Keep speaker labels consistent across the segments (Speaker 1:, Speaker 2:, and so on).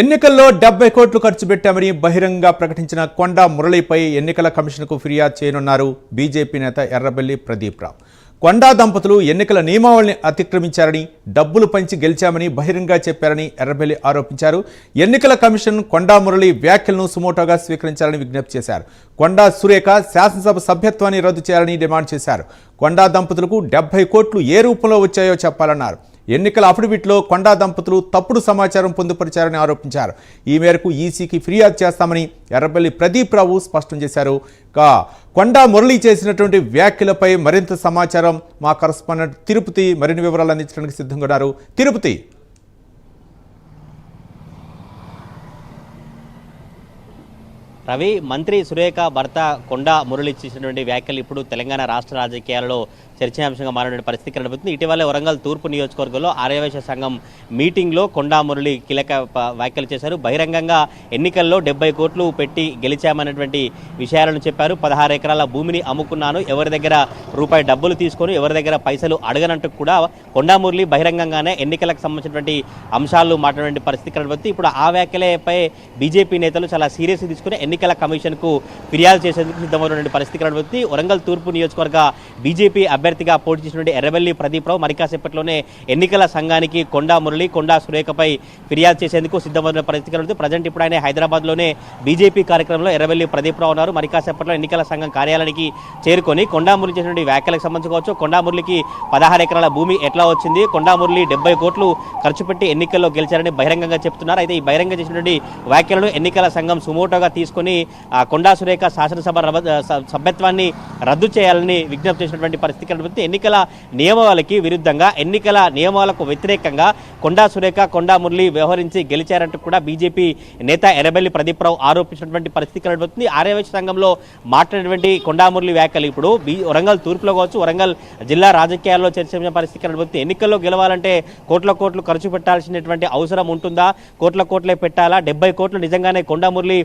Speaker 1: ఎన్నికల్లో 70 కోట్లు ఖర్చు పెట్టామని బహిరంగంగా ప్రకటించిన కొండా మురళిపై ఎన్నికల కమిషన్కు ఫిర్యాదు చేయనున్నారు బీజేపీ నేత ఎర్రబెల్లి ప్రదీప్ రావు. కొండా దంపతులు ఎన్నికల నియమావళిని అతిక్రమించారని, డబ్బులు పంచి గెలిచామని బహిరంగంగా చెప్పారని ఎర్రబెల్లి ఆరోపించారు. ఎన్నికల కమిషన్ కొండా మురళి వ్యాఖ్యలను సుమోటోగా స్వీకరించాలని విజ్ఞప్తి చేశారు. కొండా సురేఖ శాసనసభ సభ్యత్వాన్ని రద్దు చేయాలని డిమాండ్ చేశారు. కొండా దంపతులకు 70 కోట్లు ఏ రూపంలో వచ్చాయో చెప్పాలన్నారు. ఎన్నికల అఫిడవిట్లో కొండా దంపతులు తప్పుడు సమాచారం పొందుపరిచారని ఆరోపించారు. ఈ మేరకు ఈసీకి ఫిర్యాదు చేస్తామని ఎర్రబెల్లి ప్రదీప్ రావు స్పష్టం చేశారు. కొండా మురళి చేసినటువంటి వ్యాఖ్యలపై మరింత సమాచారం మా కరస్పాండెంట్ తిరుపతి మరిన్ని వివరాలు అందించడానికి సిద్ధంగా ఉన్నారు. తిరుపతి,
Speaker 2: రవి, మంత్రి సురేఖ భర్త కొండా మురళి చేసినటువంటి వ్యాఖ్యలు ఇప్పుడు తెలంగాణ రాష్ట్ర రాజకీయాలలో చర్చనీయాంశంగా మారిన పరిస్థితి కనబడుతుంది. ఇటీవలే వరంగల్ తూర్పు నియోజకవర్గంలో ఆర్యవైశ్య సంఘం మీటింగ్లో కొండా మురళి కీలక వ్యాఖ్యలు చేశారు. బహిరంగంగా ఎన్నికల్లో 70 కోట్లు పెట్టి గెలిచామన్నటువంటి విషయాలను చెప్పారు. 16 ఎకరాల భూమిని అమ్ముకున్నాను, ఎవరి దగ్గర రూపాయి డబ్బులు తీసుకొని ఎవరి దగ్గర పైసలు అడగనంటూ కూడా కొండా మురళి బహిరంగంగానే ఎన్నికలకు సంబంధించినటువంటి అంశాలు మాట్లాడే పరిస్థితి కనబడుతుంది. ఇప్పుడు ఆ వ్యాఖ్యలపై బీజేపీ నేతలు చాలా సీరియస్ తీసుకుని ఎన్నికల కమిషన్కు ఫిర్యాదు చేసేందుకు సిద్ధమవుతున్న పరిస్థితి కనబడుతుంది. వరంగల్ తూర్పు నియోజకవర్గ బీజేపీ అభ్యర్థిగా పోటీ చేసినటువంటి ఎర్రబెల్లి ప్రదీప్ రావు మరికాసేపట్లోనే ఎన్నికల సంఘానికి కొండా మురళి, కొండా సురేఖపై ఫిర్యాదు చేసేందుకు సిద్ధమవుతున్న పరిస్థితి కనబడుతుంది. ప్రజెంట్ ఇప్పుడు ఆయన హైదరాబాద్లోనే బీజేపీ కార్యక్రమంలో ఎర్రబెల్లి ప్రదీప్ రావు ఉన్నారు. మరికాసేపట్లో ఎన్నికల సంఘం కార్యాలయానికి చేరుకొని కొండా మురళి చేసినటువంటి వ్యాఖ్యలకు సంబంధించుకోవచ్చు. కొండా మురళికి 16 ఎకరాల భూమి ఎట్లా వచ్చింది, కొండా మురళి 70 కోట్లు ఖర్చు పెట్టి ఎన్నికల్లో గెలిచారని బహిరంగంగా చెప్తున్నారు. అయితే ఈ బహిరంగ చేసినటువంటి వ్యాఖ్యలను ఎన్నికల సంఘం సుమోటోగా తీసుకొని కొండా సురేఖ శాసనసభ సభ్యత్వాన్ని రద్దు చేయాలని విజ్ఞప్తి చేసినటువంటి పరిస్థితి కనబడుతుంది. ఎన్నికల నియమావళికి విరుద్ధంగా, ఎన్నికల నియమాలకు వ్యతిరేకంగా కొండా సురేఖ, కొండా మురళి వ్యవహరించి గెలిచారంటూ కూడా బీజేపీ నేత ఎర్రబెల్లి ప్రదీప్ రావు ఆరోపించినటువంటి పరిస్థితి కనబడుతుంది. ఆర్యవైశ్య సంఘంలో మాట్లాడినటువంటి కొండా మురళి వ్యాఖ్యలు ఇప్పుడు వరంగల్ తూర్పులో కావచ్చు, వరంగల్ జిల్లా రాజకీయాల్లో చర్చించిన పరిస్థితి కనబడుతుంది. ఎన్నికల్లో గెలవాలంటే కోట్ల కోట్లు ఖర్చు పెట్టాల్సినటువంటి అవసరం ఉంటుందా, కోట్లే పెట్టాలా, 70 కోట్లు నిజంగానే కొండా మురళి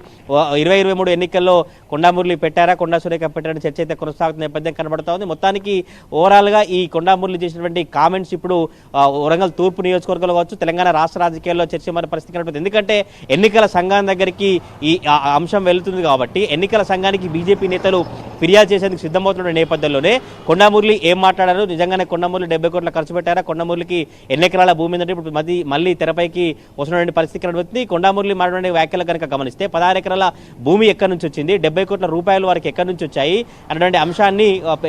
Speaker 2: 2023 ఎన్నికల్లో కొండా మురళి పెట్టారా, కొండా సురేఖ పెట్టారని చర్చ అయితే కొనసాగుతున్న నేపథ్యం కనబడతా ఉంది. మొత్తానికి ఓవరాల్గా ఈ కొండా మురళి చేసినటువంటి కామెంట్స్ ఇప్పుడు వరంగల్ తూర్పు నియోజకవర్గంలో కావచ్చు, తెలంగాణ రాష్ట్ర రాజకీయాల్లో చర్చ మరి పరిస్థితి కనబడుతుంది. ఎందుకంటే ఎన్నికల సంఘం దగ్గరికి ఈ అంశం వెళుతుంది కాబట్టి ఎన్నికల సంఘానికి బీజేపీ నేతలు ఫిర్యాదు చేసేందుకు సిద్ధమవుతున్న నేపథ్యంలోనే కొండా మురళి ఏం మాట్లాడారు, నిజంగానే కొండా మురళి 70 కోట్ల ఖర్చు పెట్టారా, కొండా మురళికి ఎన్ని ఎకరాల భూమి ఉందంటే ఇప్పుడు మళ్ళీ తెరపైకి వస్తున్నటువంటి పరిస్థితి కనబడుతుంది. కొండా మురళి మాట్లాడే వ్యాఖ్యలు కనుక గమనిస్తే 16 ఎకరాల భూమి ఎక్కడి నుంచి వచ్చింది, 70 కోట్ల రూపాయలు వారికి ఎక్కడి నుంచి వచ్చాయి అన్నటువంటి అంశాన్ని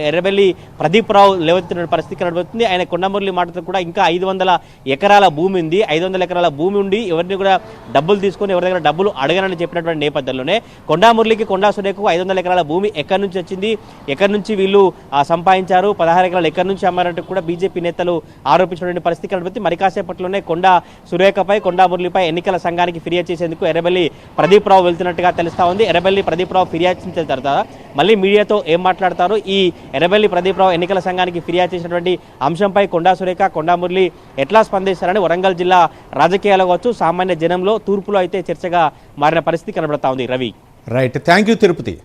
Speaker 2: ఎర్రబెల్లి ప్రదీప్ రావు లేవెత్తున్న పరిస్థితి కనబడుతుంది. ఆయన కొండా మురళి మాటతో కూడా ఇంకా 500 ఎకరాల భూమి ఉంది, 500 ఎకరాల భూమి ఉండి ఎవరిని కూడా డబ్బులు తీసుకొని ఎవరి దగ్గర డబ్బులు అడగనని చెప్పినటువంటి నేపథ్యంలోనే కొండా మురళికి, కొండా సురేఖకు 500 ఎకరాల భూమి ఎక్కడి నుంచి వచ్చింది, ఎక్కడి నుంచి వీళ్ళు సంపాదించారు, 16 ఎకరాలు ఎక్కడి నుంచి అమ్మారంటూ కూడా బీజేపీ నేతలు ఆరోపించినటువంటి పరిస్థితి కనబడుతుంది. మరి కాసేపట్లోనే కొండా సురేఖపై, కొండా మురళిపై ఎన్నికల సంఘానికి ఫిర్యాదు చేసేందుకు ఎర్రబెల్లి ప్రదీప్ రావు వెళ్తున్నట్టుగా తెలుస్తా ఉంది. ఎర్రబెల్లి ప్రదీప్ రావు ఫిర్యాదు చేసిన తర్వాత మళ్ళీ మీడియాతో ఏం మాట్లాడతారు, ఈ ఎర్రబెల్లి ప్రదీప్ రావు ఎన్నికల సంఘానికి ఫిర్యాదు చేసినటువంటి అంశంపై కొండా సురేఖ, కొండా మురళి ఎట్లా స్పందిస్తారని వరంగల్ జిల్లా రాజకీయాలు కావచ్చు, సామాన్య జనంలో తూర్పులో అయితే చర్చగా మారిన పరిస్థితి కనబడతా ఉంది. Ravi,
Speaker 1: right, thank you Tirupati.